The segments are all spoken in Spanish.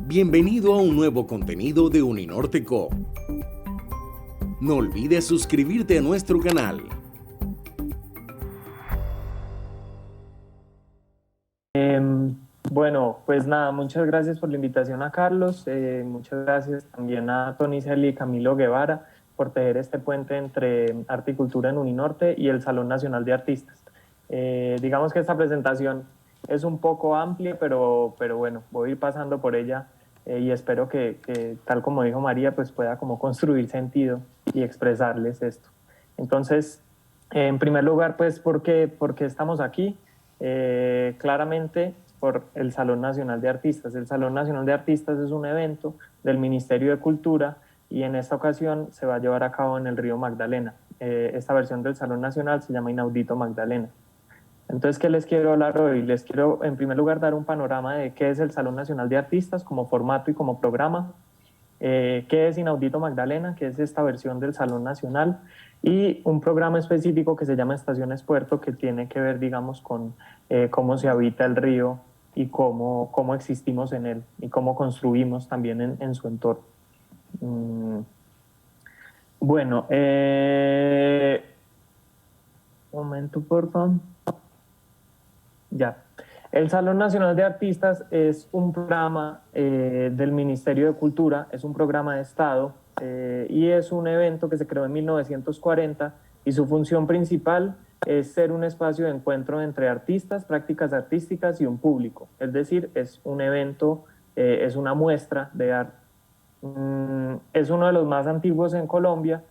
Bienvenido a un nuevo contenido de Uninorte Co. No olvides suscribirte a nuestro canal. Bueno, pues nada, muchas gracias por la invitación a Carlos, muchas gracias también a Tony Celi y Camilo Guevara por tejer este puente entre arte y cultura en Uninorte y el Salón Nacional de Artistas. Digamos que esta presentación es un poco amplia, pero bueno, voy a ir pasando por ella y espero que, tal como dijo María, pues pueda como construir sentido y expresarles esto. Entonces, en primer lugar, pues, por qué estamos aquí? Claramente por el Salón Nacional de Artistas. El Salón Nacional de Artistas es un evento del Ministerio de Cultura y en esta ocasión se va a llevar a cabo en el Río Magdalena. Esta versión del Salón Nacional se llama Inaudito Magdalena. Entonces, ¿qué les quiero hablar hoy? Les quiero, en primer lugar, dar un panorama de qué es el Salón Nacional de Artistas como formato y como programa, qué es Inaudito Magdalena, que es esta versión del Salón Nacional, y un programa específico que se llama Estaciones Puerto, que tiene que ver, digamos, con cómo se habita el río y cómo existimos en él y cómo construimos también en su entorno. Mm, bueno, un momento, por favor. Ya. El Salón Nacional de Artistas es un programa del Ministerio de Cultura, es un programa de Estado y es un evento que se creó en 1940 y su función principal es ser un espacio de encuentro entre artistas, prácticas artísticas y un público. Es decir, es un evento, es una muestra de arte. Es uno de los más antiguos en Colombia.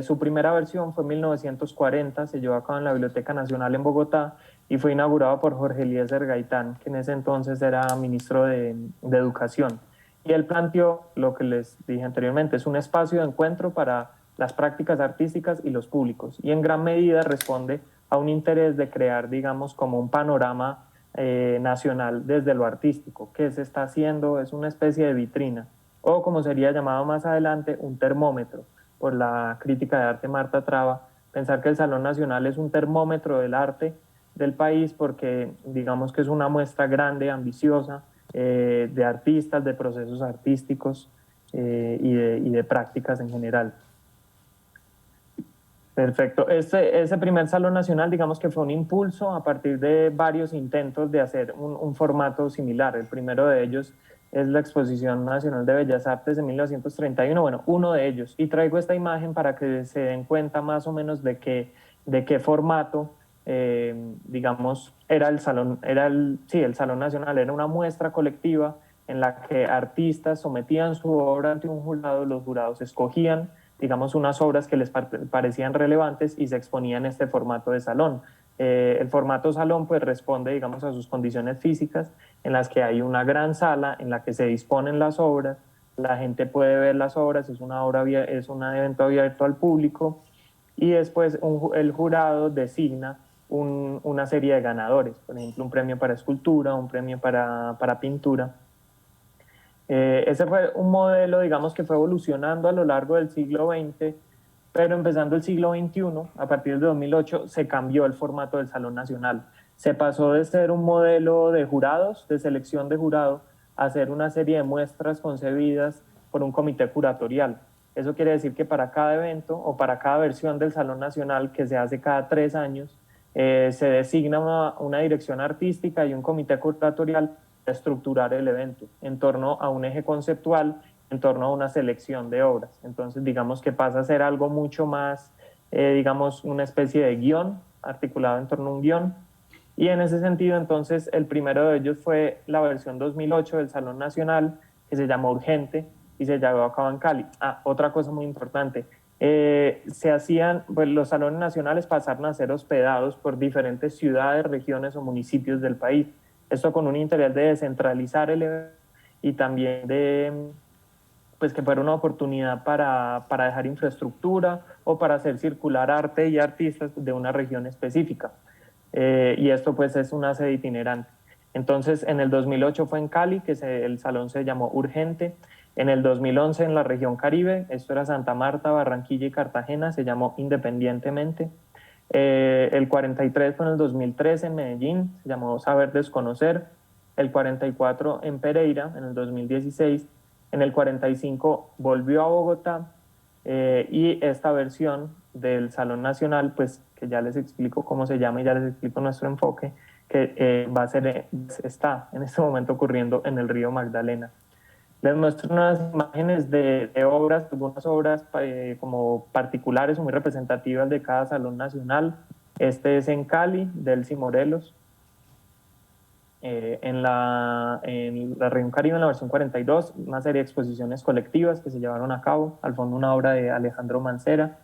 Su primera versión fue en 1940, se llevó a cabo en la Biblioteca Nacional en Bogotá y fue inaugurado por Jorge Eliezer Gaitán, que en ese entonces era ministro de Educación. Y él planteó lo que les dije anteriormente, es un espacio de encuentro para las prácticas artísticas y los públicos. Y en gran medida responde a un interés de crear, digamos, como un panorama nacional desde lo artístico. ¿Qué se está haciendo? Es una especie de vitrina, o como sería llamado más adelante, un termómetro, por la crítica de arte Marta Traba, pensar que el Salón Nacional es un termómetro del arte del país porque digamos que es una muestra grande, ambiciosa, de artistas, de procesos artísticos y de prácticas en general. Perfecto. Ese primer Salón Nacional, digamos que fue un impulso a partir de varios intentos de hacer un formato similar. El primero de ellos es la Exposición Nacional de Bellas Artes de 1931, bueno, uno de ellos. Y traigo esta imagen para que se den cuenta más o menos de qué formato, digamos, era el Salón, sí, el Salón Nacional, era una muestra colectiva en la que artistas sometían su obra ante un jurado, los jurados escogían digamos, unas obras que les parecían relevantes y se exponían en este formato de salón. El formato salón pues responde, digamos, a sus condiciones físicas, en las que hay una gran sala en la que se disponen las obras, la gente puede ver las obras, es es un evento abierto al público y después el jurado designa una serie de ganadores, por ejemplo, un premio para escultura, un premio para pintura. Ese fue un modelo, digamos, que fue evolucionando a lo largo del siglo XX, pero empezando el siglo XXI, a partir de 2008, se cambió el formato del Salón Nacional. Se pasó de ser un modelo de jurados, de selección de jurado, a ser una serie de muestras concebidas por un comité curatorial. Eso quiere decir que para cada evento o para cada versión del Salón Nacional, que se hace cada 3 años, se designa una dirección artística y un comité curatorial estructurar el evento en torno a un eje conceptual, en torno a una selección de obras. Entonces, digamos que pasa a ser algo mucho más, digamos, una especie de guión, articulado en torno a un guión. Y en ese sentido, entonces, el primero de ellos fue la versión 2008 del Salón Nacional, que se llamó Urgente y se llevó a cabo en Cali. Otra cosa muy importante, se hacían, pues los salones nacionales pasaron a ser hospedados por diferentes ciudades, regiones o municipios del país. Esto con un interés de descentralizar el evento y también de pues que fuera una oportunidad para dejar infraestructura o para hacer circular arte y artistas de una región específica. Y esto pues es una sede itinerante. Entonces en el 2008 fue en Cali, que el salón se llamó Urgente. En el 2011 en la región Caribe, esto era Santa Marta, Barranquilla y Cartagena, se llamó Independientemente. El 43 fue en el 2013 en Medellín, se llamó Saber Desconocer. el 44 en Pereira, en el 2016, en el 45 volvió a Bogotá, y esta versión del Salón Nacional, pues que ya les explico cómo se llama y ya les explico nuestro enfoque, que está en este momento ocurriendo en el río Magdalena. Les muestro unas imágenes de obras, algunas obras como particulares o muy representativas de cada Salón Nacional. Este es en Cali, Delcy Morelos, en la región Caribe, en la versión 42, una serie de exposiciones colectivas que se llevaron a cabo, al fondo una obra de Alejandro Mancera.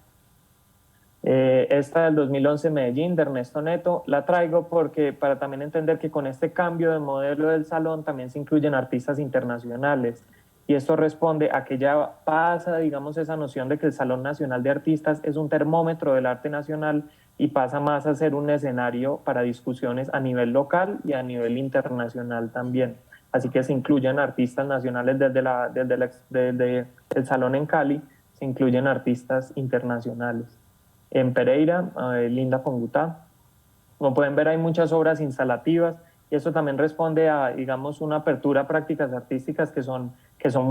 Esta del 2011 Medellín, de Ernesto Neto, la traigo porque para también entender que con este cambio de modelo del salón también se incluyen artistas internacionales, y esto responde a que ya pasa, digamos, esa noción de que el Salón Nacional de Artistas es un termómetro del arte nacional y pasa más a ser un escenario para discusiones a nivel local y a nivel internacional también. Así que se incluyen artistas nacionales desde el Salón en Cali, se incluyen artistas internacionales. En Pereira, Linda Pongutá. Como pueden ver, hay muchas obras instalativas y eso también responde a, digamos, una apertura a prácticas artísticas que son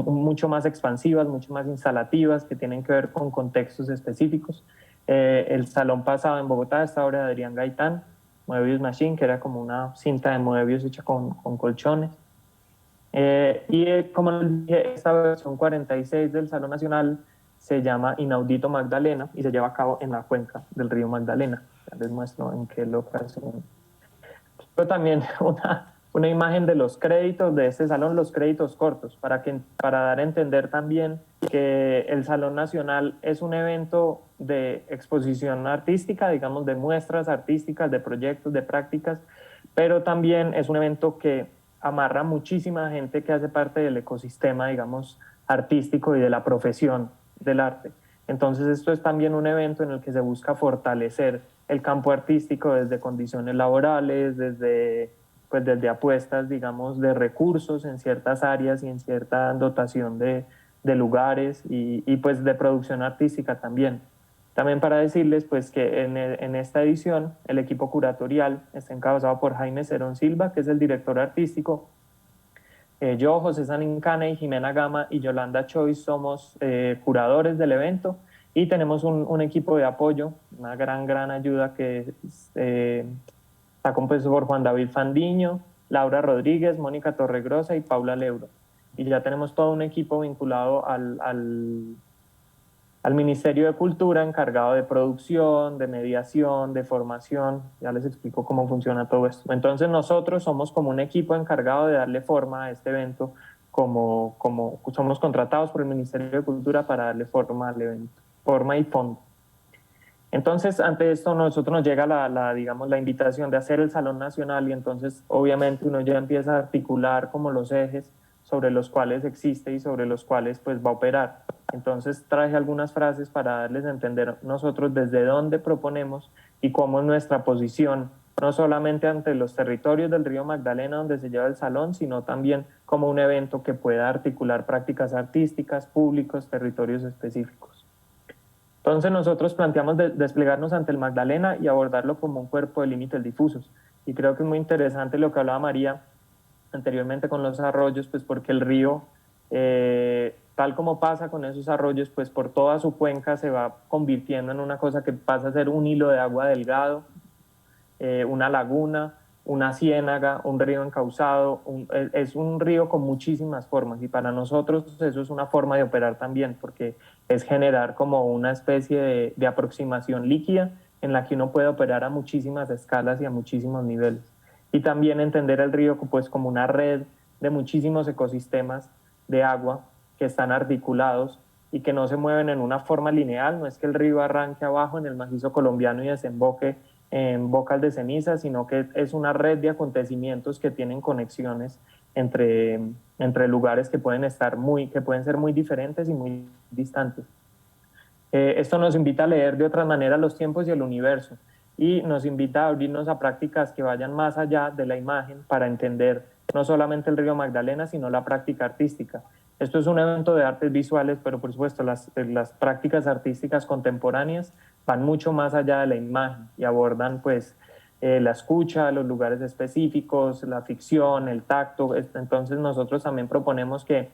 mucho más expansivas, mucho más instalativas, que tienen que ver con contextos específicos. El salón pasado en Bogotá, esta obra de Adrián Gaitán, Moebius Machine, que era como una cinta de Moebius hecha con colchones. Como les dije, esta versión 46 del Salón Nacional se llama Inaudito Magdalena y se lleva a cabo en la cuenca del río Magdalena. Ya les muestro en qué locación. Pero también una imagen de los créditos de este salón, los créditos cortos, para dar a entender también que el Salón Nacional es un evento de exposición artística, digamos, de muestras artísticas, de proyectos, de prácticas, pero también es un evento que amarra muchísima gente que hace parte del ecosistema, digamos, artístico y de la profesión del arte. Entonces esto es también un evento en el que se busca fortalecer el campo artístico desde condiciones laborales, desde apuestas, digamos, de recursos en ciertas áreas y en cierta dotación de lugares y pues de producción artística también. También para decirles pues que en esta edición el equipo curatorial está encabezado por Jaime Cerón Silva, que es el director artístico. Yo, José Sanincana y Jimena Gama y Yolanda Choice somos curadores del evento, y tenemos un equipo de apoyo, una gran ayuda que está compuesto por Juan David Fandiño, Laura Rodríguez, Mónica Torregrosa y Paula Leuro. Y ya tenemos todo un equipo vinculado al Ministerio de Cultura, encargado de producción, de mediación, de formación. Ya les explico cómo funciona todo esto. Entonces nosotros somos como un equipo encargado de darle forma a este evento, como somos contratados por el Ministerio de Cultura para darle forma al evento, forma y fondo. Entonces, ante esto, nosotros nos llega digamos, la invitación de hacer el Salón Nacional, y entonces obviamente uno ya empieza a articular como los ejes sobre los cuales existe y sobre los cuales pues va a operar. Entonces traje algunas frases para darles a entender nosotros desde dónde proponemos y cómo es nuestra posición, no solamente ante los territorios del río Magdalena donde se lleva el salón, sino también como un evento que pueda articular prácticas artísticas, públicos, territorios específicos. Entonces nosotros planteamos desplegarnos ante el Magdalena y abordarlo como un cuerpo de límites difusos. Y creo que es muy interesante lo que hablaba María anteriormente con los arroyos, pues porque el río, tal como pasa con esos arroyos, pues por toda su cuenca se va convirtiendo en una cosa que pasa a ser un hilo de agua delgado, una laguna, una ciénaga, un río encauzado, es un río con muchísimas formas, y para nosotros eso es una forma de operar también, porque es generar como una especie de aproximación líquida en la que uno puede operar a muchísimas escalas y a muchísimos niveles. Y también entender el río pues como una red de muchísimos ecosistemas de agua que están articulados y que no se mueven en una forma lineal. No es que el río arranque abajo en el macizo colombiano y desemboque en Bocas de Ceniza, sino que es una red de acontecimientos que tienen conexiones entre lugares que pueden ser muy diferentes y muy distantes. Esto nos invita a leer de otra manera los tiempos y el universo, y nos invita a abrirnos a prácticas que vayan más allá de la imagen para entender no solamente el río Magdalena, sino la práctica artística. Esto es un evento de artes visuales, pero por supuesto las prácticas artísticas contemporáneas van mucho más allá de la imagen y abordan pues la escucha, los lugares específicos, la ficción, el tacto. Entonces nosotros también proponemos que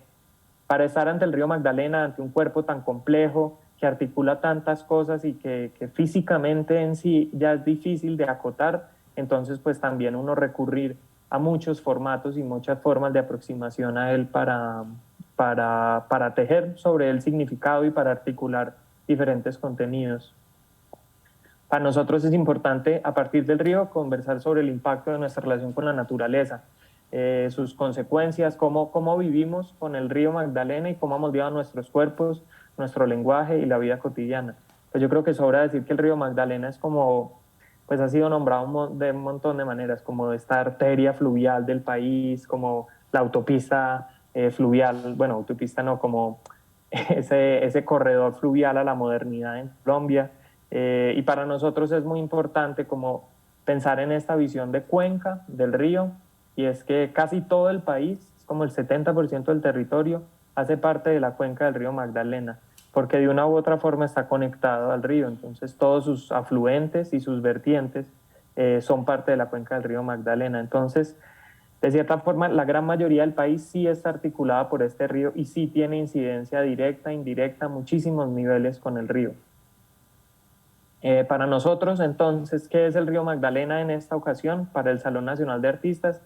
para estar ante el río Magdalena, ante un cuerpo tan complejo, que articula tantas cosas y que físicamente en sí ya es difícil de acotar, entonces pues también uno recurrir a muchos formatos y muchas formas de aproximación a él para tejer sobre el significado y para articular diferentes contenidos. Para nosotros es importante, a partir del río, conversar sobre el impacto de nuestra relación con la naturaleza, sus consecuencias, cómo vivimos con el río Magdalena y cómo ha moldeado nuestros cuerpos, nuestro lenguaje y la vida cotidiana. Pues yo creo que sobra decir que el río Magdalena es como, pues ha sido nombrado de un montón de maneras, como esta arteria fluvial del país, como la autopista fluvial, bueno, autopista no, como ese corredor fluvial a la modernidad en Colombia. Y para nosotros es muy importante como pensar en esta visión de cuenca del río, y es que casi todo el país, como el 70% del territorio, hace parte de la cuenca del río Magdalena, porque de una u otra forma está conectado al río, entonces todos sus afluentes y sus vertientes son parte de la cuenca del río Magdalena. Entonces, de cierta forma, la gran mayoría del país sí está articulada por este río y sí tiene incidencia directa, indirecta, muchísimos niveles con el río. Para nosotros, entonces, ¿qué es el río Magdalena en esta ocasión? Para el Salón Nacional de Artistas,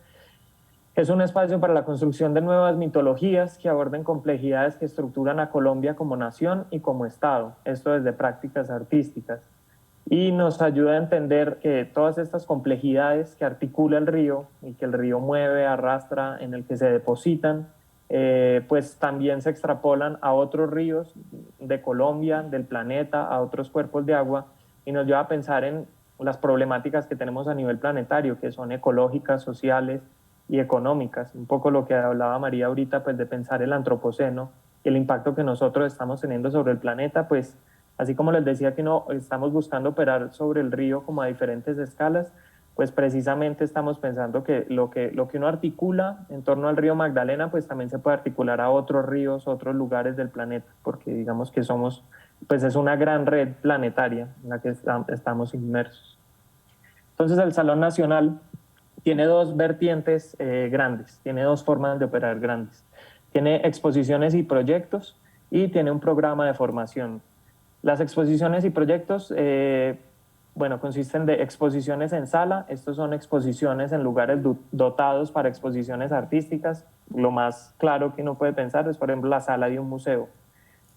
es un espacio para la construcción de nuevas mitologías que aborden complejidades que estructuran a Colombia como nación y como Estado, esto desde prácticas artísticas. Y nos ayuda a entender que todas estas complejidades que articula el río y que el río mueve, arrastra, en el que se depositan, pues también se extrapolan a otros ríos de Colombia, del planeta, a otros cuerpos de agua, y nos lleva a pensar en las problemáticas que tenemos a nivel planetario, que son ecológicas, sociales y económicas. Un poco lo que hablaba María ahorita, pues de pensar el antropoceno y el impacto que nosotros estamos teniendo sobre el planeta, pues así como les decía que no estamos buscando operar sobre el río como a diferentes escalas, pues precisamente estamos pensando que lo que uno articula en torno al río Magdalena, pues también se puede articular a otros ríos, otros lugares del planeta, porque digamos que somos, pues es una gran red planetaria en la que estamos inmersos. Entonces el Salón Nacional tiene dos vertientes grandes, tiene dos formas de operar grandes. Tiene exposiciones y proyectos y tiene un programa de formación. Las exposiciones y proyectos, bueno, consisten de exposiciones en sala. Estos son exposiciones en lugares dotados para exposiciones artísticas. Lo más claro que uno puede pensar es, por ejemplo, la sala de un museo.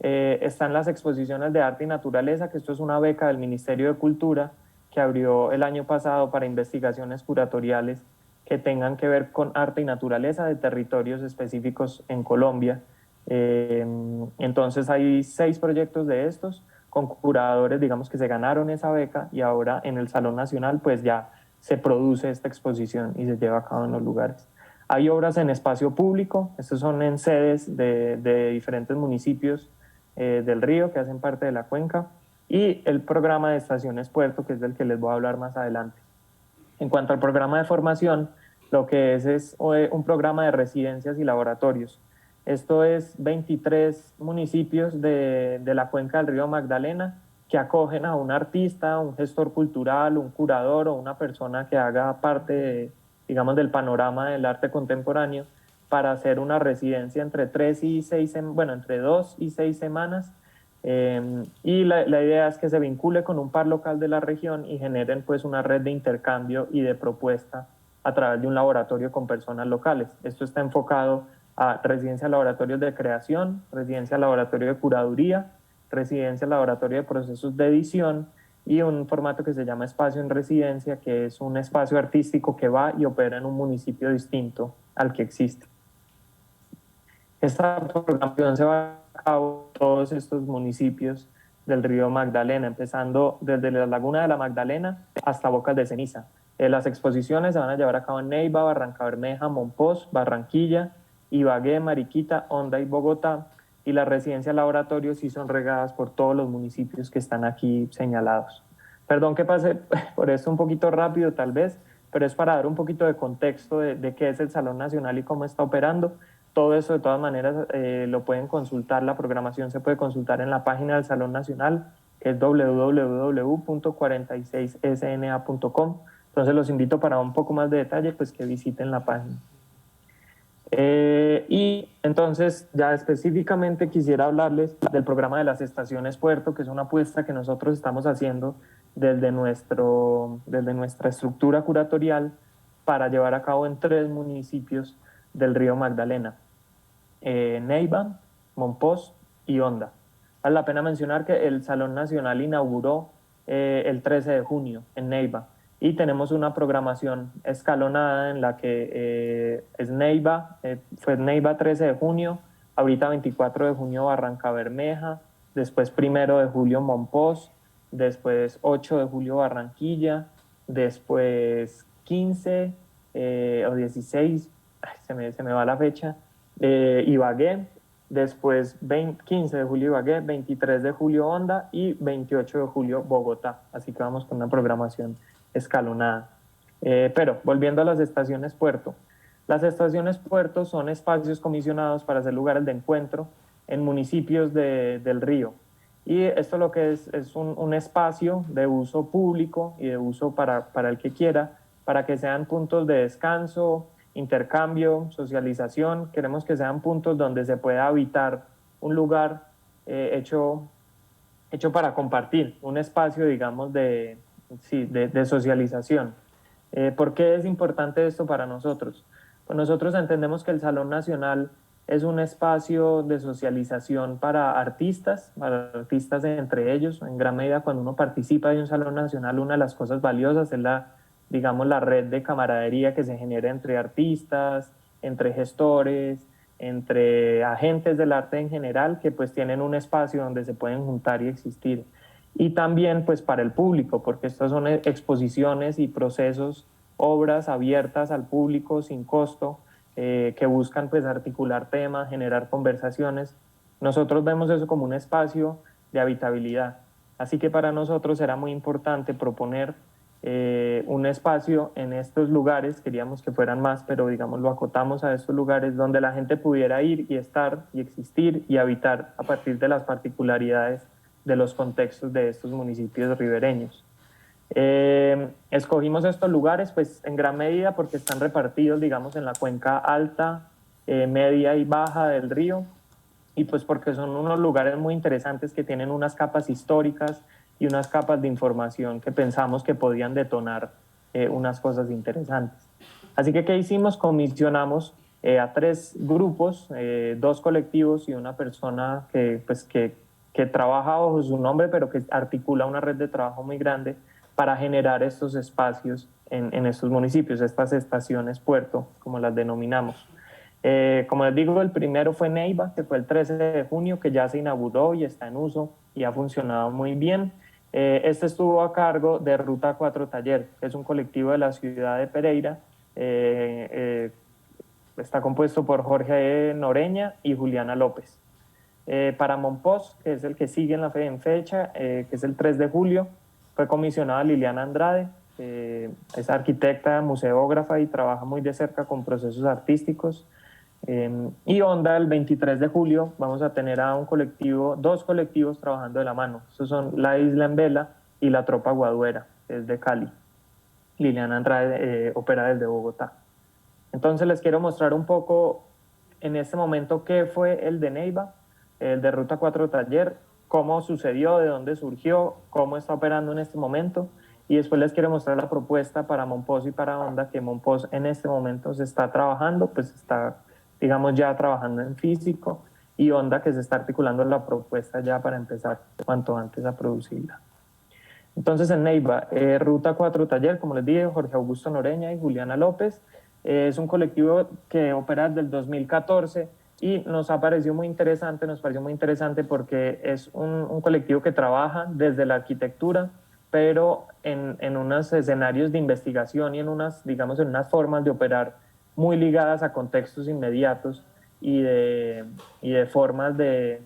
Están las exposiciones de arte y naturaleza, que esto es una beca del Ministerio de Cultura que abrió el año pasado para investigaciones curatoriales que tengan que ver con arte y naturaleza de territorios específicos en Colombia. Entonces hay 6 proyectos de estos con curadores, digamos, que se ganaron esa beca, y ahora en el Salón Nacional pues ya se produce esta exposición y se lleva a cabo en los lugares. Hay obras en espacio público, estos son en sedes de diferentes municipios del río que hacen parte de la cuenca, y el programa de Estaciones Puerto, que es del que les voy a hablar más adelante. En cuanto al programa de formación, lo que es un programa de residencias y laboratorios. Esto es 23 municipios de la cuenca del río Magdalena que acogen a un artista, un gestor cultural, un curador o una persona que haga parte, digamos, del panorama del arte contemporáneo para hacer una residencia entre 2 y 6 semanas. Y la idea es que se vincule con un par local de la región y generen pues una red de intercambio y de propuesta a través de un laboratorio con personas locales. Esto está enfocado a residencia laboratorios de creación, residencia laboratorio de curaduría, residencia laboratorio de procesos de edición y un formato que se llama espacio en residencia, que es un espacio artístico que va y opera en un municipio distinto al que existe. Esta programación se va a cabo en todos estos municipios del río Magdalena, empezando desde la Laguna de la Magdalena hasta Bocas de Ceniza. Las exposiciones se van a llevar a cabo en Neiva, Barrancabermeja, Monpós, Barranquilla, Ibagué, Mariquita, Honda y Bogotá, y las residencias laboratorios sí son regadas por todos los municipios que están aquí señalados. Perdón que pase por esto un poquito rápido tal vez, pero es para dar un poquito de contexto de qué es el Salón Nacional y cómo está operando. Todo eso de todas maneras lo pueden consultar, la programación se puede consultar en la página del Salón Nacional, que es www.46sna.com. Entonces los invito para un poco más de detalle, pues que visiten la página. Y entonces ya específicamente quisiera hablarles del programa de las estaciones puerto, que es una apuesta que nosotros estamos haciendo desde nuestra estructura curatorial para llevar a cabo en 3 municipios del río Magdalena: Neiva, Monpós y Honda. Vale la pena mencionar que el Salón Nacional inauguró el 13 de junio en Neiva, y tenemos una programación escalonada en la que es Neiva, fue Neiva 13 de junio, ahorita 24 de junio Barranca Bermeja, después 1 de julio Monpós, después 8 de julio Barranquilla, después 15 o 16, se me va la fecha, Ibagué, después 15 de julio Ibagué, 23 de julio Honda y 28 de julio Bogotá. Así que vamos con una programación escalonada. Pero volviendo a las estaciones puerto. Las estaciones puerto son espacios comisionados para ser lugares de encuentro en municipios del río. Y esto lo que es un espacio de uso público y de uso para el que quiera, para que sean puntos de descanso, intercambio, socialización. Queremos que sean puntos donde se pueda habitar un lugar hecho para compartir, un espacio, digamos, de socialización. ¿Por qué es importante esto para nosotros? Pues nosotros entendemos que el Salón Nacional es un espacio de socialización para artistas entre ellos. En gran medida, cuando uno participa de un Salón Nacional, una de las cosas valiosas es la red de camaradería que se genera entre artistas, entre gestores, entre agentes del arte en general, que pues tienen un espacio donde se pueden juntar y existir. Y también pues para el público, porque estas son exposiciones y procesos, obras abiertas al público sin costo, que buscan pues articular temas, generar conversaciones. Nosotros vemos eso como un espacio de habitabilidad. Así que para nosotros era muy importante proponer un espacio en estos lugares. Queríamos que fueran más, pero digamos lo acotamos a estos lugares donde la gente pudiera ir y estar y existir y habitar a partir de las particularidades de los contextos de estos municipios ribereños. Escogimos estos lugares pues en gran medida porque están repartidos, digamos, en la cuenca alta, media y baja del río, y pues porque son unos lugares muy interesantes que tienen unas capas históricas y unas capas de información que pensamos que podían detonar unas cosas interesantes. Así que, ¿qué hicimos? Comisionamos a 3 grupos, 2 colectivos y una persona que trabaja bajo su nombre, pero que articula una red de trabajo muy grande para generar estos espacios en estos municipios, estas estaciones puerto, como las denominamos. Como les digo, el primero fue Neiva, que fue el 13 de junio, que ya se inauguró y está en uso y ha funcionado muy bien. Este estuvo a cargo de Ruta 4 Taller, que es un colectivo de la ciudad de Pereira. Está compuesto por Jorge Noreña y Juliana López. Para Monpós, que es el que sigue en fecha, que es el 3 de julio, fue comisionada Liliana Andrade. Es arquitecta, museógrafa y trabaja muy de cerca con procesos artísticos. Y Honda, el 23 de julio, vamos a tener a 2 colectivos trabajando de la mano. Estos son La Isla en Vela y La Tropa Guaduera, que es de Cali. Liliana Andrade opera desde Bogotá. Entonces les quiero mostrar un poco en este momento qué fue el de Neiva, el de Ruta 4 Taller, cómo sucedió, de dónde surgió, cómo está operando en este momento, y después les quiero mostrar la propuesta para Monpós y para Honda, que Monpós en este momento se está trabajando, pues está, digamos, ya trabajando en físico, y Honda que se está articulando la propuesta ya para empezar cuanto antes a producirla. Entonces en Neiva, Ruta 4 Taller, como les dije, Jorge Augusto Noreña y Juliana López, es un colectivo que opera desde el 2014, y nos pareció muy interesante porque es un colectivo que trabaja desde la arquitectura, pero en unos escenarios de investigación y en unas formas de operar muy ligadas a contextos inmediatos y de formas de,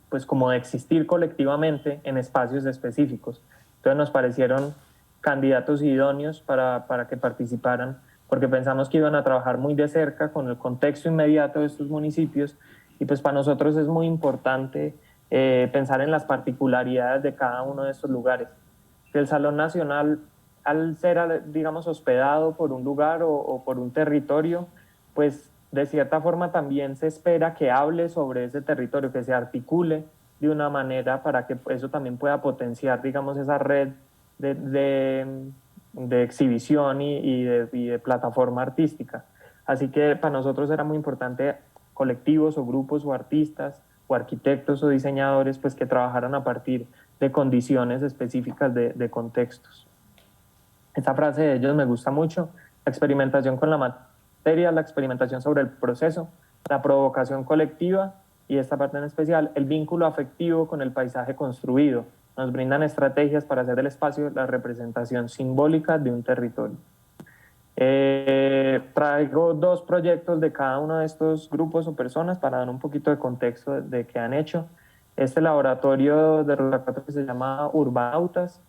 pues como de existir colectivamente en espacios específicos. Entonces nos parecieron candidatos idóneos para que participaran, porque pensamos que iban a trabajar muy de cerca con el contexto inmediato de estos municipios, y pues para nosotros es muy importante pensar en las particularidades de cada uno de estos lugares. El Salón Nacional al ser, digamos, hospedado por un lugar o por un territorio, pues de cierta forma también se espera que hable sobre ese territorio, que se articule de una manera para que eso también pueda potenciar, digamos, esa red de, de, de exhibición y de plataforma artística. Así que para nosotros era muy importante colectivos o grupos o artistas o arquitectos o diseñadores pues que trabajaran a partir de condiciones específicas de contextos. Esta frase de ellos me gusta mucho: la experimentación con la materia, la experimentación sobre el proceso, la provocación colectiva y esta parte en especial, el vínculo afectivo con el paisaje construido. Nos brindan estrategias para hacer del espacio la representación simbólica de un territorio. Traigo 2 proyectos de cada uno de estos grupos o personas para dar un poquito de contexto de qué han hecho. Este laboratorio de Ruta 4 que se llama Urbanautas,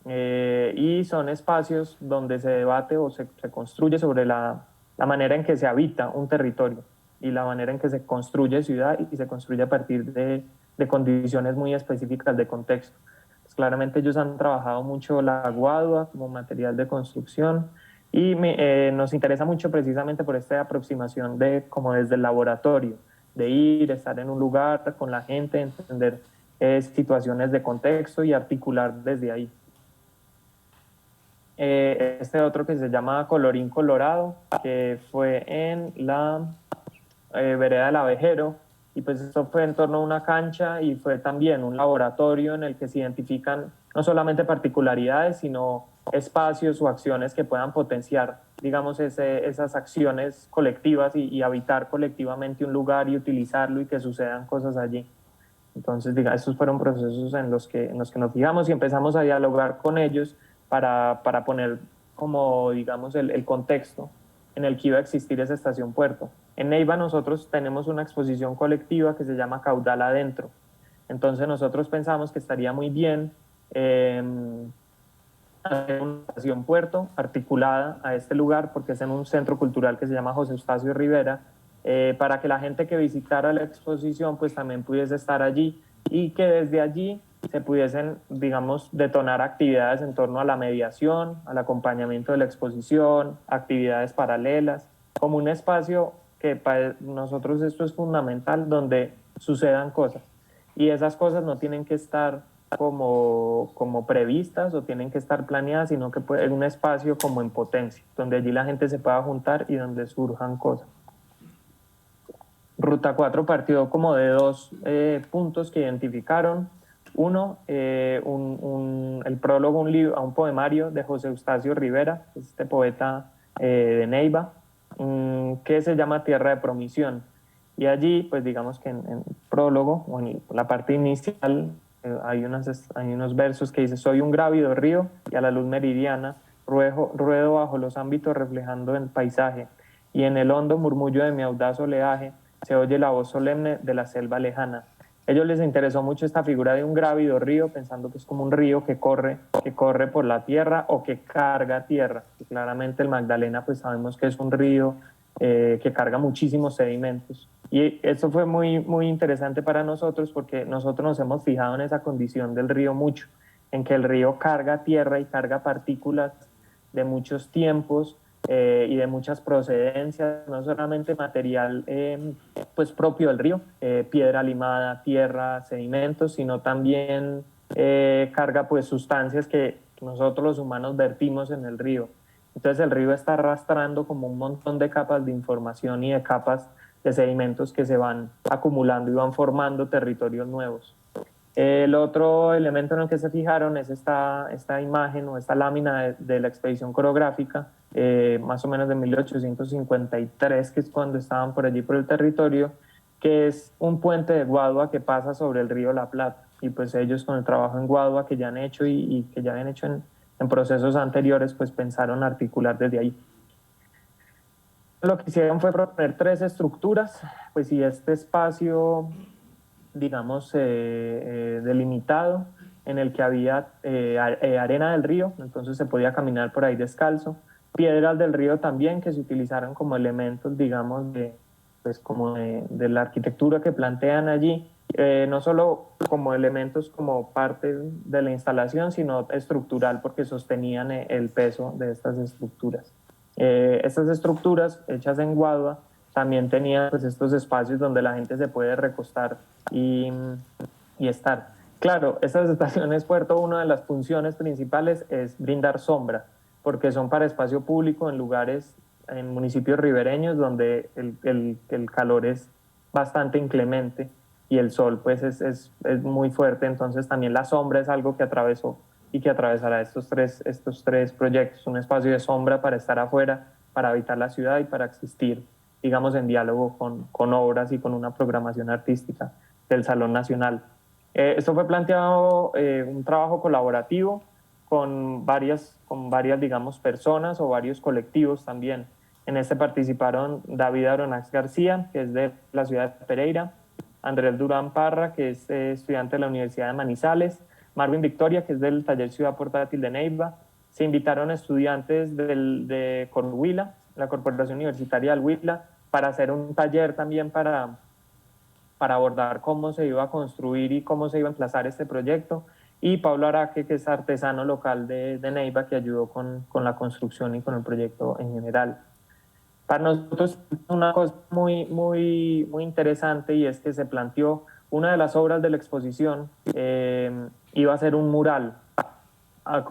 y son espacios donde se debate o se construye sobre la manera en que se habita un territorio y la manera en que se construye ciudad y se construye a partir de condiciones muy específicas de contexto. Pues claramente ellos han trabajado mucho la guadua como material de construcción y nos interesa mucho precisamente por esta aproximación de como desde el laboratorio, de ir, estar en un lugar con la gente, entender situaciones de contexto y articular desde ahí. Este otro que se llama Colorín Colorado, que fue en la vereda del Abejero, y pues esto fue en torno a una cancha y fue también un laboratorio en el que se identifican no solamente particularidades, sino espacios o acciones que puedan potenciar, digamos, esas acciones colectivas y habitar colectivamente un lugar y utilizarlo y que sucedan cosas allí. Entonces, digamos, estos fueron procesos en los que nos fijamos y empezamos a dialogar con ellos para poner como, digamos, el contexto en el que iba a existir esa estación puerto. En Neiva nosotros tenemos una exposición colectiva que se llama Caudal Adentro. Entonces nosotros pensamos que estaría muy bien hacer una estación puerto articulada a este lugar, porque es en un centro cultural que se llama José Eustacio Rivera, para que la gente que visitara la exposición pues también pudiese estar allí y que desde allí se pudiesen, digamos, detonar actividades en torno a la mediación, al acompañamiento de la exposición, actividades paralelas, como un espacio que para nosotros esto es fundamental, donde sucedan cosas. Y esas cosas no tienen que estar como previstas o tienen que estar planeadas, sino que puede ser un espacio como en potencia, donde allí la gente se pueda juntar y donde surjan cosas. Ruta 4 partió como de 2 puntos que identificaron. Uno, el prólogo a un poemario de José Eustacio Rivera, este poeta de Neiva, que se llama Tierra de Promisión. Y allí, pues digamos que en el prólogo, o en la parte inicial, hay unos versos que dice: soy un grávido río y a la luz meridiana ruedo bajo los ámbitos reflejando el paisaje, y en el hondo murmullo de mi audaz oleaje se oye la voz solemne de la selva lejana. A ellos les interesó mucho esta figura de un grávido río, pensando que es como un río que corre por la tierra o que carga tierra. Y claramente el Magdalena pues sabemos que es un río que carga muchísimos sedimentos. Y eso fue muy, muy interesante para nosotros, porque nosotros nos hemos fijado en esa condición del río mucho, en que el río carga tierra y carga partículas de muchos tiempos y de muchas procedencias, no solamente material pues propio del río, piedra limada, tierra, sedimentos, sino también carga pues sustancias que nosotros los humanos vertimos en el río. Entonces el río está arrastrando como un montón de capas de información y de capas de sedimentos que se van acumulando y van formando territorios nuevos. El otro elemento en el que se fijaron es esta imagen o esta lámina de la expedición coreográfica, más o menos de 1853, que es cuando estaban por allí por el territorio, que es un puente de guadua que pasa sobre el río La Plata. Y pues ellos, con el trabajo en guadua que ya han hecho y que ya habían hecho en procesos anteriores, pues pensaron articular desde ahí. Lo que hicieron fue proponer 3 estructuras, pues si este espacio, digamos, delimitado, en el que había arena del río, entonces se podía caminar por ahí descalzo, piedras del río también, que se utilizaron como elementos, digamos, pues como de la arquitectura que plantean allí, no solo como elementos como parte de la instalación, sino estructural, porque sostenían el peso de estas estructuras. Estas estructuras hechas en Guadua también tenían pues estos espacios donde la gente se puede recostar y estar. Claro, estas estaciones Puerto, una de las funciones principales es brindar sombra, porque son para espacio público en lugares, en municipios ribereños donde el calor es bastante inclemente y el sol pues es muy fuerte, entonces también la sombra es algo que atravesó y que atravesará estos tres proyectos, un espacio de sombra para estar afuera, para habitar la ciudad y para existir, digamos, en diálogo con obras y con una programación artística del Salón Nacional. Esto fue planteado un trabajo colaborativo con varias, digamos, personas o varios colectivos también. En este participaron David Aronax García, que es de la ciudad de Pereira, Andrés Durán Parra, que es estudiante de la Universidad de Manizales, Marvin Victoria, que es del Taller Ciudad Portátil de Neiva. Se invitaron estudiantes de Corhuila, la Corporación Universitaria del Huila, para hacer un taller también para abordar cómo se iba a construir y cómo se iba a emplazar este proyecto. Y Pablo Araque, que es artesano local de Neiva, que ayudó con la construcción y con el proyecto en general. Para nosotros una cosa muy interesante, y es que se planteó una de las obras de la exposición, iba a ser un mural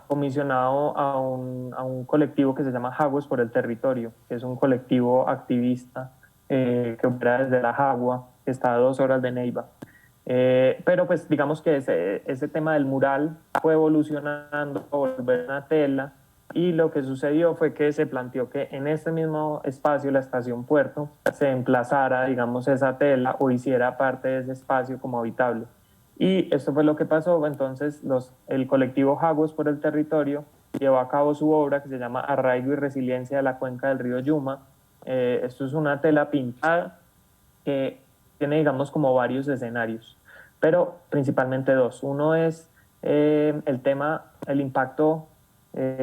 comisionado a un colectivo que se llama Jaguas por el Territorio, que es un colectivo activista que opera desde la Jagua, que está a 2 horas de Neiva. Pero pues digamos que ese tema del mural fue evolucionando, volver una tela, y lo que sucedió fue que se planteó que en este mismo espacio, la estación Puerto, se emplazara, digamos, esa tela o hiciera parte de ese espacio como habitable. Y esto fue lo que pasó. Entonces el colectivo Jaguas por el Territorio llevó a cabo su obra que se llama Arraigo y Resiliencia de la Cuenca del Río Yuma. Esto es una tela pintada que tiene, digamos, como varios escenarios, pero principalmente dos. Uno es el tema, el impacto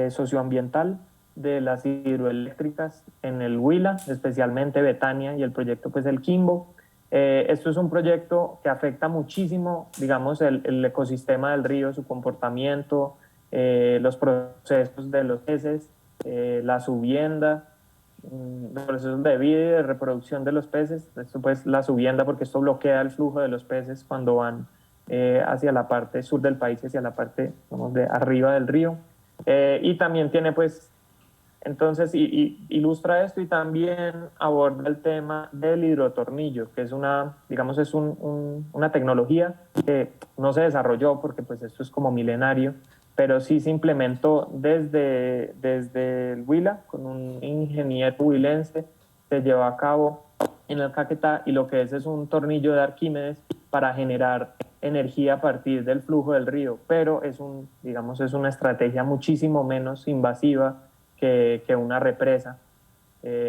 socioambiental de las hidroeléctricas en el Huila, especialmente Betania y el proyecto pues el Quimbo. Esto es un proyecto que afecta muchísimo, digamos, el ecosistema del río, su comportamiento, los procesos de los peces, la subienda, los procesos de vida y de reproducción de los peces. Esto pues la subienda, porque esto bloquea el flujo de los peces cuando van hacia la parte sur del país, hacia la parte, digamos, de arriba del río. Y también tiene pues, entonces ilustra esto, y también aborda el tema del hidrotornillo, que es digamos, es una tecnología que no se desarrolló porque pues esto es como milenario, pero sí se implementó desde el Huila, con un ingeniero huilense, se llevó a cabo en el Caquetá, y lo que es un tornillo de Arquímedes para generar energía a partir del flujo del río, pero digamos, es una estrategia muchísimo menos invasiva que una represa.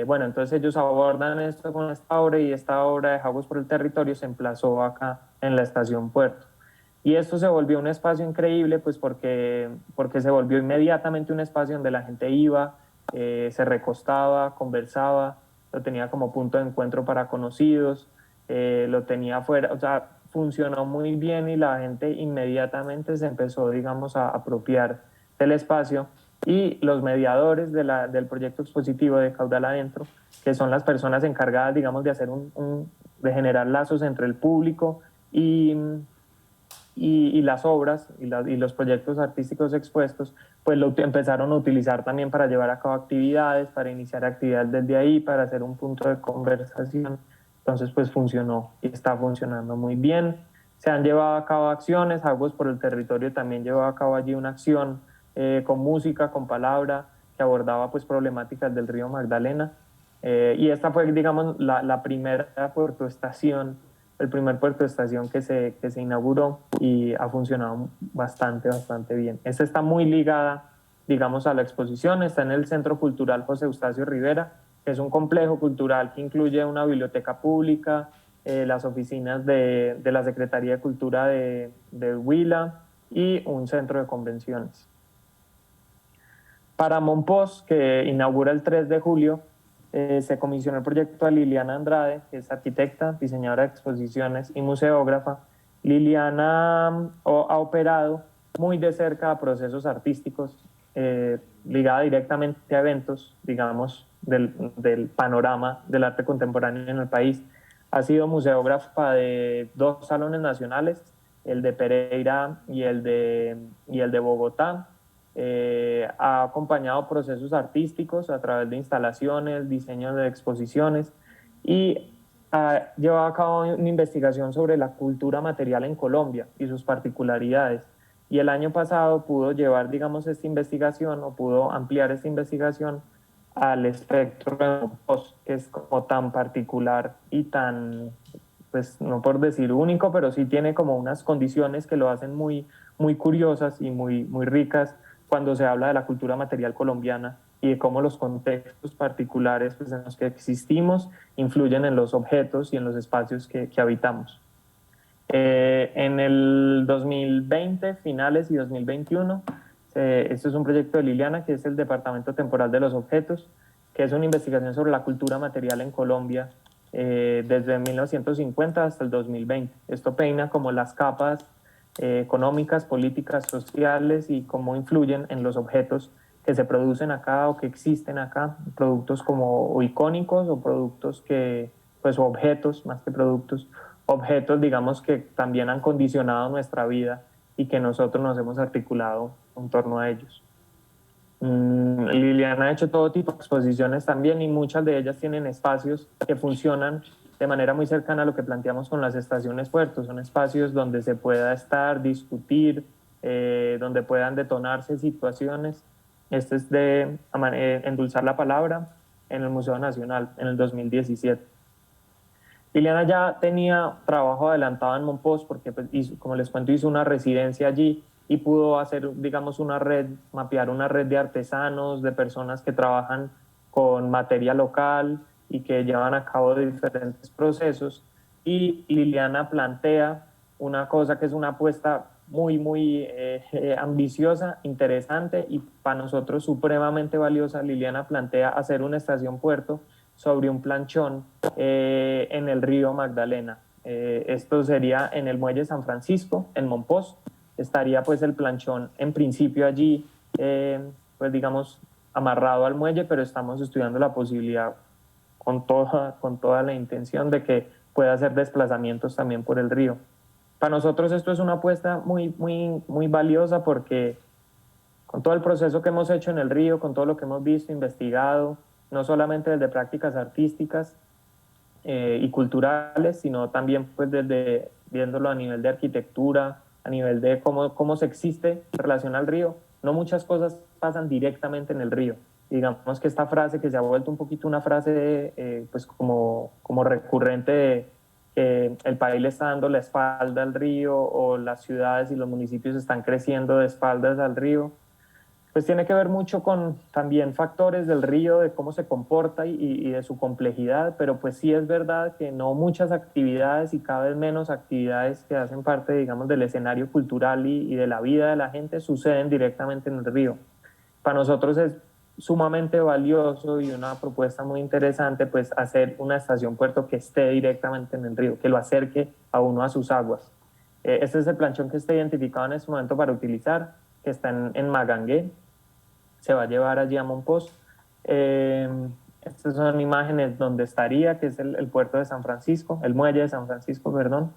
Bueno, entonces ellos abordan esto con esta obra, y esta obra de Jaguas por el Territorio se emplazó acá en la estación Puerto. Y esto se volvió un espacio increíble, pues porque se volvió inmediatamente un espacio donde la gente iba, se recostaba, conversaba, lo tenía como punto de encuentro para conocidos, lo tenía afuera, o sea, funcionó muy bien, y la gente inmediatamente se empezó, digamos, a apropiar del espacio. Y los mediadores del proyecto expositivo de Caudal Adentro, que son las personas encargadas, digamos, de hacer de generar lazos entre el público y las obras y los proyectos artísticos expuestos, pues lo empezaron a utilizar también para llevar a cabo actividades, para iniciar actividades desde ahí, para hacer un punto de conversación. Entonces pues funcionó y está funcionando muy bien. Se han llevado a cabo acciones, Jaguas por el Territorio también llevó a cabo allí una acción con música, con palabra, que abordaba pues problemáticas del río Magdalena. Y esta fue, digamos, la primera puertoestación, el primer puerto de estación que se inauguró, y ha funcionado bastante bien. Esta está muy ligada, digamos, a la exposición. Está en el Centro Cultural José Eustacio Rivera, que es un complejo cultural que incluye una biblioteca pública, las oficinas de la Secretaría de Cultura de Huila y un centro de convenciones. Para Monpós, que inaugura el 3 de julio, se comisionó el proyecto a Liliana Andrade, que es arquitecta, diseñadora de exposiciones y museógrafa. Liliana ha operado muy de cerca a procesos artísticos, ligada directamente a eventos, digamos, del panorama del arte contemporáneo en el país. Ha sido museógrafa de 2 salones nacionales, el de Pereira y el de Bogotá. Ha acompañado procesos artísticos a través de instalaciones, diseños de exposiciones y ha llevado a cabo una investigación sobre la cultura material en Colombia y sus particularidades. Y el año pasado pudo llevar, digamos, esta investigación o pudo ampliar esta investigación al espectro de Monpós, que es como tan particular y tan, pues no por decir único, pero sí tiene como unas condiciones que lo hacen muy, muy curiosas y muy, muy ricas cuando se habla de la cultura material colombiana y de cómo los contextos particulares pues, en los que existimos influyen en los objetos y en los espacios que habitamos. En el 2020, finales y 2021, este es un proyecto de Liliana, que es el Departamento Temporal de los Objetos, que es una investigación sobre la cultura material en Colombia desde 1950 hasta el 2020. Esto peina como las capas económicas, políticas, sociales y cómo influyen en los objetos que se producen acá o que existen acá, productos como o icónicos o productos que, pues objetos más que productos, objetos digamos que también han condicionado nuestra vida y que nosotros nos hemos articulado en torno a ellos. Liliana ha hecho todo tipo de exposiciones también y muchas de ellas tienen espacios que funcionan de manera muy cercana a lo que planteamos con las estaciones puertos. Son espacios donde se pueda estar, discutir, donde puedan detonarse situaciones. Este es de Endulzar la Palabra en el Museo Nacional en el 2017. Liliana ya tenía trabajo adelantado en Monpós porque, pues, como les cuento, hizo una residencia allí y pudo hacer, digamos, una red, mapear una red de artesanos, de personas que trabajan con materia local y que llevan a cabo diferentes procesos. Y Liliana plantea una cosa que es una apuesta muy, muy ambiciosa, interesante y para nosotros supremamente valiosa. Liliana plantea hacer una estación puerto sobre un planchón en el río Magdalena. Esto sería en el muelle San Francisco, en Monpós. Estaría pues el planchón en principio allí, pues digamos, amarrado al muelle, pero estamos estudiando la posibilidad con toda la intención de que pueda hacer desplazamientos también por el río. Para nosotros esto es una apuesta muy, muy, muy valiosa porque con todo el proceso que hemos hecho en el río, con todo lo que hemos visto, investigado, no solamente desde prácticas artísticas y culturales, sino también pues desde viéndolo a nivel de arquitectura, a nivel de cómo se existe en relación al río. No muchas cosas pasan directamente en el río. Digamos que esta frase que se ha vuelto un poquito una frase pues como recurrente de que el país le está dando la espalda al río o las ciudades y los municipios están creciendo de espaldas al río, pues tiene que ver mucho con también factores del río, de cómo se comporta y de su complejidad, pero pues sí es verdad que no muchas actividades y cada vez menos actividades que hacen parte, digamos, del escenario cultural y de la vida de la gente suceden directamente en el río. Para nosotros es sumamente valioso y una propuesta muy interesante pues hacer una estación puerto que esté directamente en el río, que lo acerque a uno a sus aguas. Este es el planchón que está identificado en este momento para utilizar, que está en Magangué, se va a llevar allí a Monpós. Estas son imágenes donde estaría, que es el puerto de San Francisco, el muelle de San Francisco, perdón.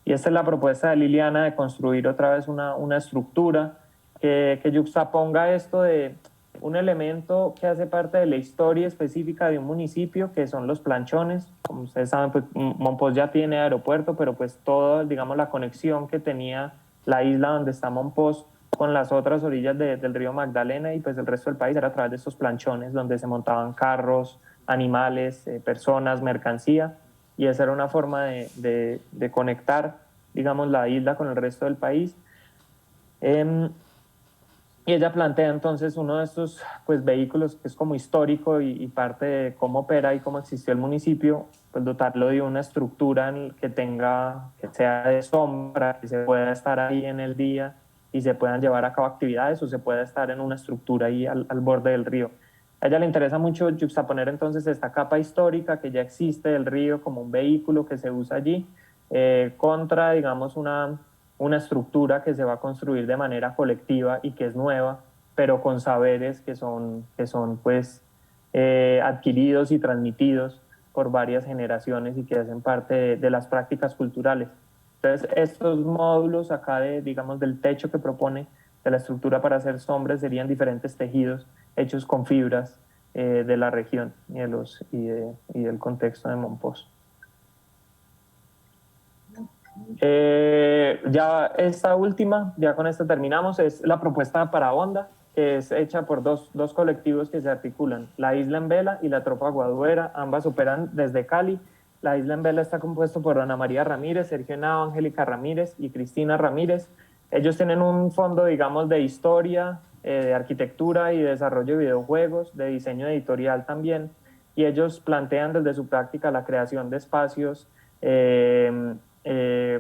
Y esta es la propuesta de Liliana de construir otra vez una estructura que yuxtaponga esto de un elemento que hace parte de la historia específica de un municipio, que son los planchones. Como ustedes saben, pues Monpós ya tiene aeropuerto, pero pues toda, digamos, la conexión que tenía la isla donde está Monpós con las otras orillas del río Magdalena y pues el resto del país era a través de estos planchones donde se montaban carros, animales, personas, mercancía, y esa era una forma de conectar, digamos, la isla con el resto del país. Y ella plantea entonces uno de estos pues, vehículos que es como histórico y parte de cómo opera y cómo existió el municipio, pues dotarlo de una estructura que sea de sombra, que se pueda estar ahí en el día y se puedan llevar a cabo actividades o se pueda estar en una estructura ahí al borde del río. A ella le interesa mucho juxtaponer entonces esta capa histórica que ya existe del río como un vehículo que se usa allí, contra, digamos, una estructura que se va a construir de manera colectiva y que es nueva, pero con saberes que son pues, adquiridos y transmitidos por varias generaciones y que hacen parte de las prácticas culturales. Entonces, estos módulos acá, digamos, del techo que propone de la estructura para hacer sombras serían diferentes tejidos hechos con fibras de la región y del contexto de Mompox. Ya esta última, ya con esta terminamos, es la propuesta para Honda, que es hecha por dos colectivos que se articulan, la Isla en Vela y la Tropa Guaduera, ambas operan desde Cali. La Isla en Vela está compuesto por Ana María Ramírez, Sergio Henao, Angélica Ramírez y Cristina Ramírez. Ellos tienen un fondo, digamos, de historia, de arquitectura y desarrollo de videojuegos, de diseño editorial también, y ellos plantean desde su práctica la creación de espacios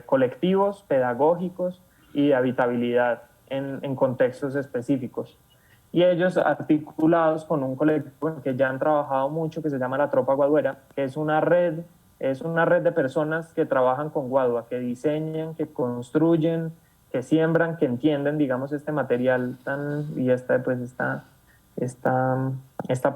colectivos, pedagógicos y de habitabilidad en contextos específicos. Y ellos articulados con un colectivo en que ya han trabajado mucho, que se llama la Tropa Guaduera, que es una red de personas que trabajan con guadua, que diseñan, que construyen, que siembran, que entienden, digamos, este material y esta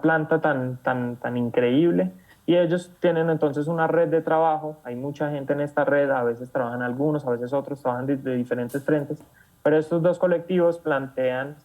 planta tan increíble. Y ellos tienen entonces una red de trabajo, hay mucha gente en esta red, a veces trabajan algunos, a veces otros, trabajan de diferentes frentes, pero estos dos colectivos plantean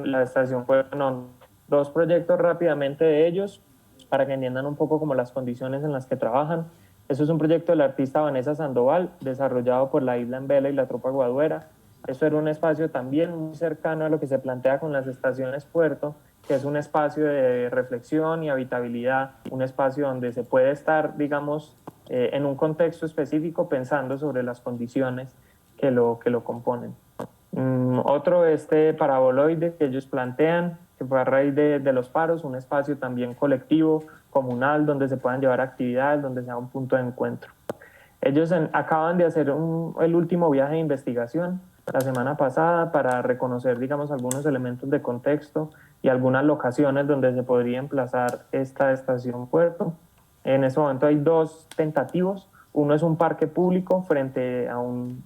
la estación Pueblo. Dos proyectos rápidamente de ellos, para que entiendan un poco como las condiciones en las que trabajan. Eso es un proyecto de la artista Vanessa Sandoval, desarrollado por la Isla en Vela y la Tropa Guaduera. Eso era un espacio también muy cercano a lo que se plantea con las estaciones Puerto, que es un espacio de reflexión y habitabilidad, un espacio donde se puede estar, digamos, en un contexto específico pensando sobre las condiciones que lo componen. Otro, paraboloide que ellos plantean, que fue a raíz de los paros, un espacio también colectivo, comunal, donde se puedan llevar actividades, donde sea un punto de encuentro. Ellos acaban de hacer el último viaje de investigación la semana pasada para reconocer, digamos, algunos elementos de contexto y algunas locaciones donde se podría emplazar esta estación Puerto. En este momento hay dos tentativos. Uno es un parque público frente a una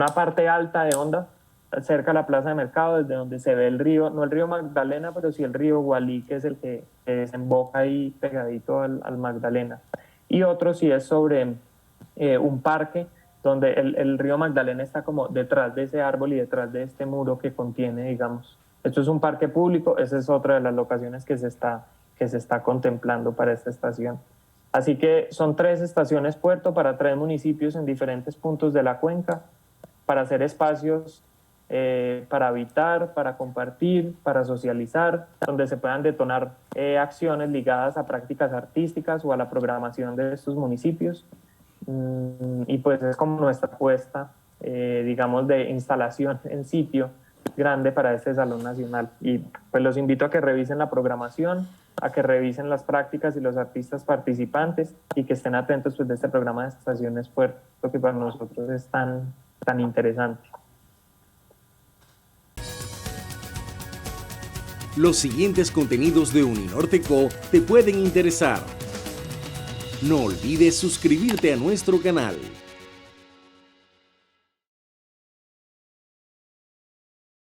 parte alta de Honda, cerca de la plaza de mercado, desde donde se ve el río, no el río Magdalena, pero sí el río Gualí, que es el que desemboca ahí pegadito al Magdalena. Y otro sí es sobre un parque donde el río Magdalena está como detrás de ese árbol y detrás de este muro que contiene, digamos. Esto es un parque público, esa es otra de las locaciones que se está contemplando para esta estación. Así que son 3 estaciones Puerto para 3 municipios en diferentes puntos de la cuenca, para hacer espacios para habitar, para compartir, para socializar, donde se puedan detonar acciones ligadas a prácticas artísticas o a la programación de estos municipios. Y pues es como nuestra apuesta, digamos, de instalación en sitio grande para este Salón Nacional. Y pues los invito a que revisen la programación, a que revisen las prácticas y los artistas participantes y que estén atentos pues, de este programa de Estaciones Puerto, que para nosotros es tan interesante. Los siguientes contenidos de Uninorte.co te pueden interesar. No olvides suscribirte a nuestro canal.